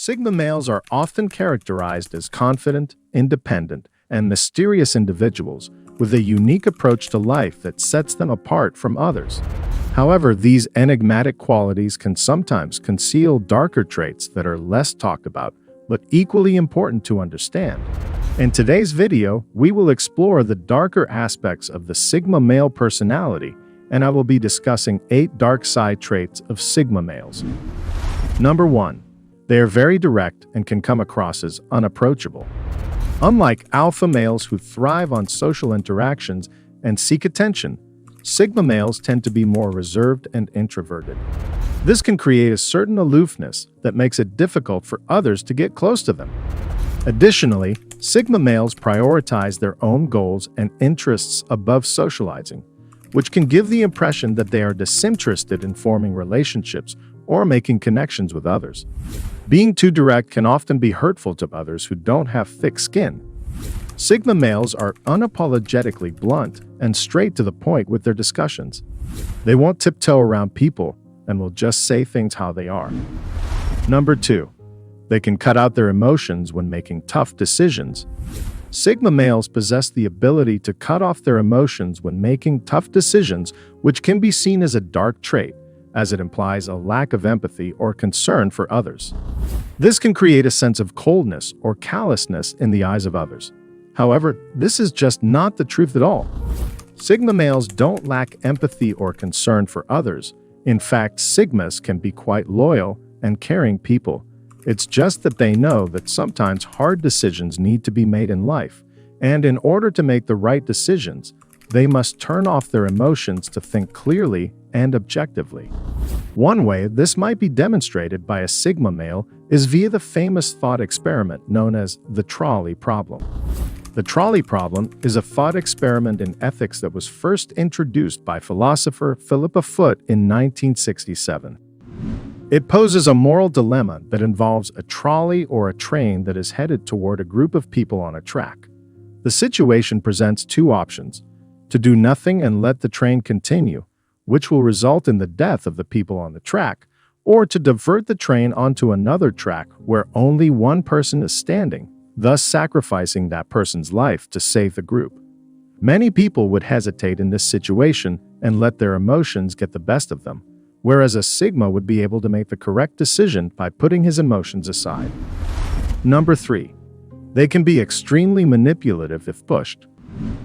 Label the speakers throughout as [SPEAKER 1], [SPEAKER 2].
[SPEAKER 1] Sigma males are often characterized as confident, independent, and mysterious individuals with a unique approach to life that sets them apart from others. However, these enigmatic qualities can sometimes conceal darker traits that are less talked about, but equally important to understand. In today's video, we will explore the darker aspects of the Sigma male personality, and I will be discussing 8 dark side traits of Sigma males. Number 1. They are very direct and can come across as unapproachable. Unlike alpha males who thrive on social interactions and seek attention, Sigma males tend to be more reserved and introverted. This can create a certain aloofness that makes it difficult for others to get close to them. Additionally, Sigma males prioritize their own goals and interests above socializing, which can give the impression that they are disinterested in forming relationships or making connections with others. Being too direct can often be hurtful to others who don't have thick skin. Sigma males are unapologetically blunt and straight to the point with their discussions. They won't tiptoe around people and will just say things how they are. Number 2. They can cut out their emotions when making tough decisions. Sigma males possess the ability to cut off their emotions when making tough decisions, which can be seen as a dark trait, as it implies a lack of empathy or concern for others. This can create a sense of coldness or callousness in the eyes of others. However, this is just not the truth at all. Sigma males don't lack empathy or concern for others. In fact, Sigmas can be quite loyal and caring people. It's just that they know that sometimes hard decisions need to be made in life, and in order to make the right decisions, they must turn off their emotions to think clearly and objectively. One way this might be demonstrated by a Sigma male is via the famous thought experiment known as the trolley problem. The trolley problem is a thought experiment in ethics that was first introduced by philosopher Philippa Foot in 1967. It poses a moral dilemma that involves a trolley or a train that is headed toward a group of people on a track. The situation presents 2 options: to do nothing and let the train continue, which will result in the death of the people on the track, or to divert the train onto another track where only one person is standing, thus sacrificing that person's life to save the group. Many people would hesitate in this situation and let their emotions get the best of them, whereas a Sigma would be able to make the correct decision by putting his emotions aside. Number 3. They can be extremely manipulative if pushed.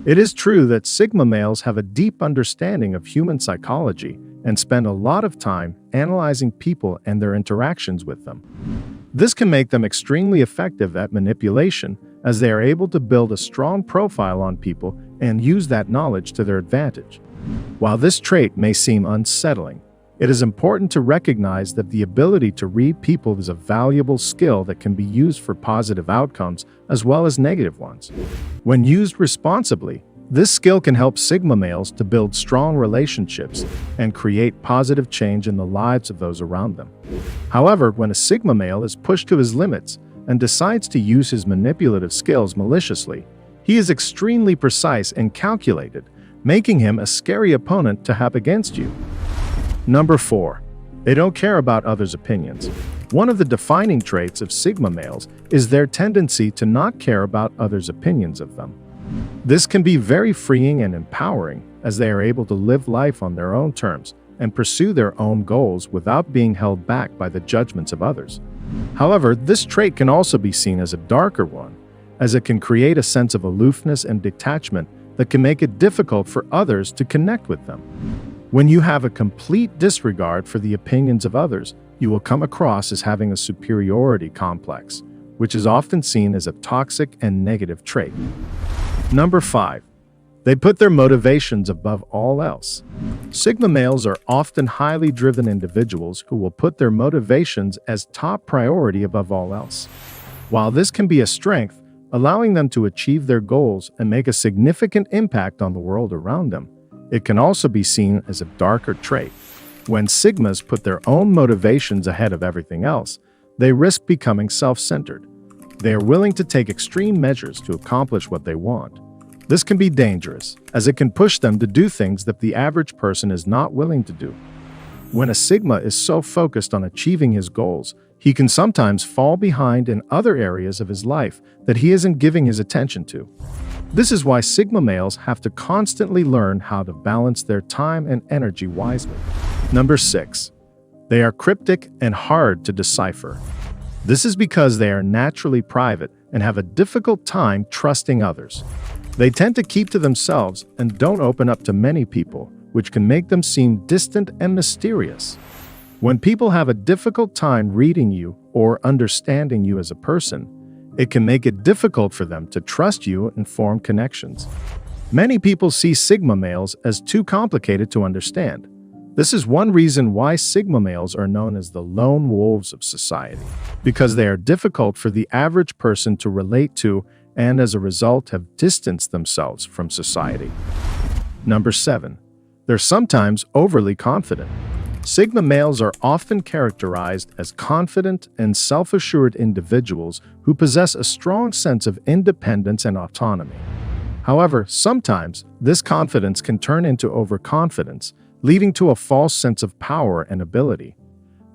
[SPEAKER 1] It is true that Sigma males have a deep understanding of human psychology and spend a lot of time analyzing people and their interactions with them. This can make them extremely effective at manipulation, as they are able to build a strong profile on people and use that knowledge to their advantage. While this trait may seem unsettling, it is important to recognize that the ability to read people is a valuable skill that can be used for positive outcomes as well as negative ones. When used responsibly, this skill can help Sigma males to build strong relationships and create positive change in the lives of those around them. However, when a Sigma male is pushed to his limits and decides to use his manipulative skills maliciously, he is extremely precise and calculated, making him a scary opponent to have against you. Number 4. They don't care about others' opinions. One of the defining traits of Sigma males is their tendency to not care about others' opinions of them. This can be very freeing and empowering, as they are able to live life on their own terms and pursue their own goals without being held back by the judgments of others. However, this trait can also be seen as a darker one, as it can create a sense of aloofness and detachment that can make it difficult for others to connect with them. When you have a complete disregard for the opinions of others, you will come across as having a superiority complex, which is often seen as a toxic and negative trait. Number 5. They put their motivations above all else. Sigma males are often highly driven individuals who will put their motivations as top priority above all else. While this can be a strength, allowing them to achieve their goals and make a significant impact on the world around them, it can also be seen as a darker trait. When Sigmas put their own motivations ahead of everything else, they risk becoming self-centered. They are willing to take extreme measures to accomplish what they want. This can be dangerous, as it can push them to do things that the average person is not willing to do. When a Sigma is so focused on achieving his goals, he can sometimes fall behind in other areas of his life that he isn't giving his attention to. This is why Sigma males have to constantly learn how to balance their time and energy wisely. Number 6. They are cryptic and hard to decipher. This is because they are naturally private and have a difficult time trusting others. They tend to keep to themselves and don't open up to many people, which can make them seem distant and mysterious. When people have a difficult time reading you or understanding you as a person, it can make it difficult for them to trust you and form connections. Many people see Sigma males as too complicated to understand. This is one reason why Sigma males are known as the lone wolves of society, because they are difficult for the average person to relate to and as a result have distanced themselves from society. Number 7. They're sometimes overly confident. Sigma males are often characterized as confident and self-assured individuals who possess a strong sense of independence and autonomy. However, sometimes this confidence can turn into overconfidence, leading to a false sense of power and ability.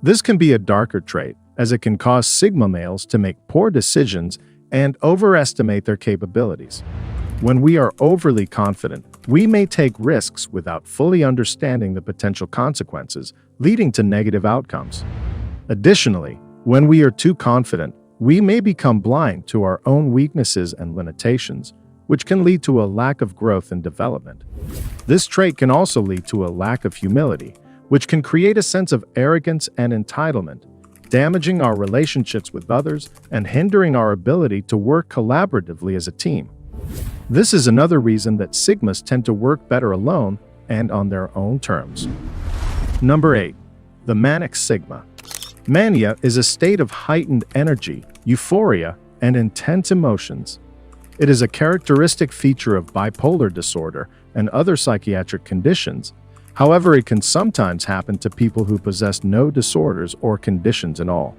[SPEAKER 1] This can be a darker trait, as it can cause Sigma males to make poor decisions and overestimate their capabilities. When we are overly confident, we may take risks without fully understanding the potential consequences, leading to negative outcomes. Additionally, when we are too confident, we may become blind to our own weaknesses and limitations, which can lead to a lack of growth and development. This trait can also lead to a lack of humility, which can create a sense of arrogance and entitlement, damaging our relationships with others and hindering our ability to work collaboratively as a team. This is another reason that Sigmas tend to work better alone and on their own terms. Number 8. The Manic Sigma. Mania is a state of heightened energy, euphoria, and intense emotions. It is a characteristic feature of bipolar disorder and other psychiatric conditions. However, it can sometimes happen to people who possess no disorders or conditions at all.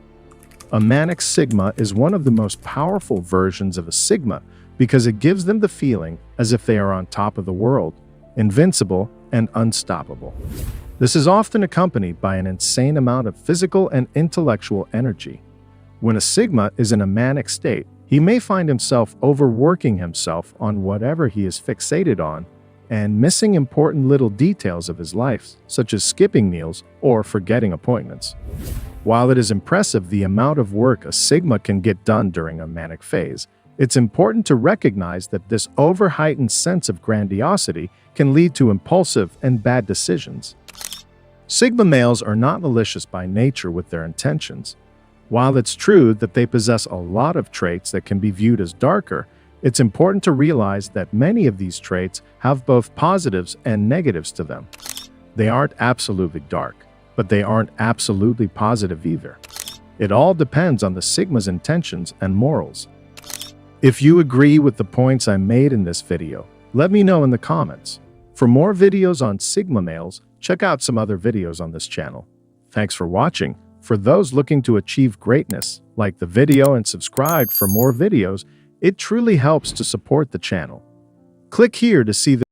[SPEAKER 1] A Manic Sigma is one of the most powerful versions of a Sigma because it gives them the feeling as if they are on top of the world, invincible and unstoppable. This is often accompanied by an insane amount of physical and intellectual energy. When a Sigma is in a manic state, he may find himself overworking himself on whatever he is fixated on and missing important little details of his life, such as skipping meals or forgetting appointments. While it is impressive the amount of work a Sigma can get done during a manic phase, it's important to recognize that this overheightened sense of grandiosity can lead to impulsive and bad decisions. Sigma males are not malicious by nature with their intentions. While it's true that they possess a lot of traits that can be viewed as darker, it's important to realize that many of these traits have both positives and negatives to them. They aren't absolutely dark, but they aren't absolutely positive either. It all depends on the Sigma's intentions and morals. If you agree with the points I made in this video, let me know in the comments. For more videos on Sigma males, check out some other videos on this channel. Thanks for watching. For those looking to achieve greatness, like the video and subscribe for more videos. It truly helps to support the channel. Click here to see the